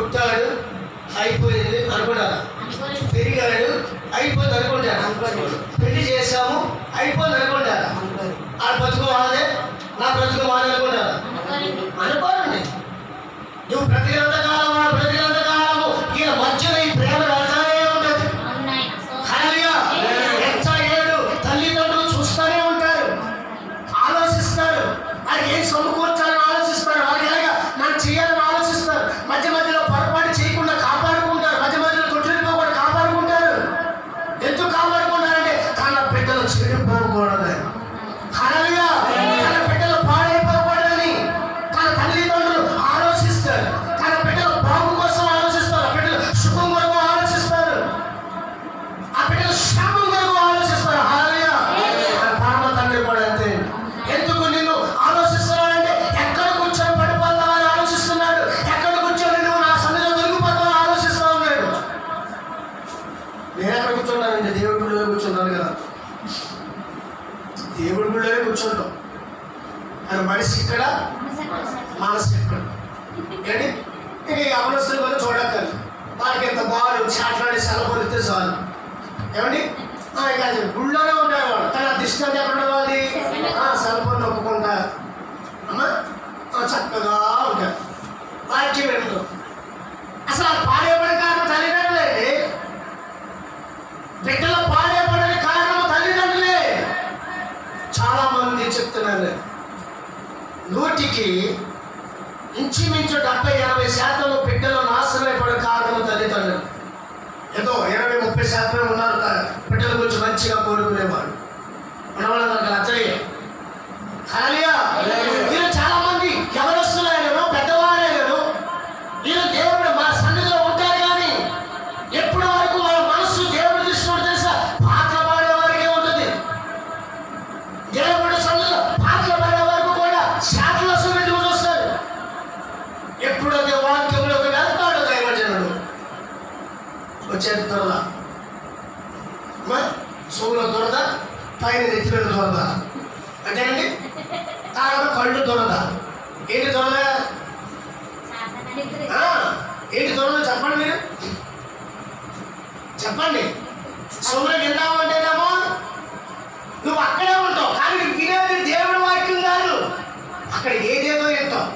పుట్టాడు అయిపోయింది అనుకుంటారా? పెరిగాడు అయిపోయింది అనుకుంటారా? పెళ్లి చేశాము అయిపోయింది అనుకుంటారా? ఆ బ్రతుకు వాదే, నా బ్రతుకు వాదే అనుకుంటారా? అనుకోరండి. నువ్వు బ్రతికినంత కాలం, వాడు బ్రతికినంత కాలము ఈయన మధ్యలో ఈ ప్రేమ వెళ్తానే ఉంటుంది. ఎంత ఏడు తల్లిదండ్రులు చూస్తూనే ఉంటారు, ఆలోచిస్తారు, వాళ్ళకి ఏం సమకూర్చాలని ఆలోచిస్తారు, వాళ్ళకి ఎలాగా నాకు చేయాలని ఆలోచిస్తారు. మధ్య మధ్యలో పొరపాటు చేయకుండా కాపాడుకుంటారు, మధ్య మధ్యలో తొట్టిపోకుండా కాపాడుకుంటారు. ఎందుకు కాపాడుకుంటారంటే తన బిడ్డలు చెడిపోకూడదు, తన బిడ్డలు పాడైపోకూడదని తన తల్లిదండ్రులు ఆలోచిస్తారు. తన బిడ్డల బాగు కోసం ఆలోచిస్తారు, ఆ బిడ్డల సుఖం కొరకు ఆలోచిస్తారు, ఆ బిడ్డల శ్రమం కొరకు ఆలోచిస్తారు. హల్లెలూయా. పరమ తండ్రి కూడా అంతే. ఎందుకు నిన్ను ఆలోచిస్తున్నాడంటే ఎక్కడ కూర్చొని పడిపోతావని ఆలోచిస్తున్నాడు, ఎక్కడ కూర్చొని నువ్వు నా సన్నిధిలో దొరికిపోతావని ఆలోచిస్తూ ఉన్నాడు. నేను ఎక్కడ కూర్చున్నానండి? దేవుడి గుడిలో కూర్చున్నాను కదా, దేవుడి గుడిలోనే కూర్చుంటాం. అది మనిషి ఇక్కడ, మనసు ఇక్కడ. ఏంటి ఇక అవనస్తులు కూడా చూడక్కర్లేదు, వాళ్ళకి ఎంత బాగా చాట్లాడి సెలవులిస్తే చాలు. ఏమండి ఇక అది గుళ్ళోనే ఉంటాడు వాడు, కానీ ఆ దిష్టి ఎక్కడ వాళ్ళది సెలవుని నొక్కకుండా అమ్మా చక్కగా ఉంటాడు, వాక్యం వింటాం. అసలు ఆ పాడేపడే కారణం తల్లిదండ్రులేండి. బిడ్డలో పాడేపడని కారణం తల్లిదండ్రులే. చాలా మంది చెప్తున్నాను, 100కి ఇంచుమించు 70-80% బిడ్డలు నాశనమైపడే కారణం తల్లిదండ్రులు. ఏదో 20-30% ఉన్నారు బిడ్డల గురించి మంచిగా కోరుకునేవాడు, మన వాళ్ళందరికీ నచ్చయ్యే. హల్లెలూయా. వీళ్ళు చాలా మంది ఎవరొస్తున్నాయో పెద్దవారైనను వీళ్ళు దేవుడు మా సన్నిధిలో ఉంటారు, కానీ ఎప్పటి వరకు వాళ్ళ మనస్సు దేవుడు దృష్టిలో తెలుసా పాటలు పాడేవారికే ఉంటుంది. దేవుడు సన్నిధిలో పాటలు పాడే వరకు కూడా శాఖలు పెట్టి చూస్తారు. ఎప్పుడైతే వాక్యంలోకి వెళ్తాడు దైవజనుడు వచ్చేది దొరద, సోగులో దొరద, పైన నెత్తిమీద దొరద అంతేనండి. తర్వాత కళ్ళు దొరద. ఏంటి దొరద? ఏంటి దొరద చెప్పండి, మీరు చెప్పండి. సోగులో వెళ్దాం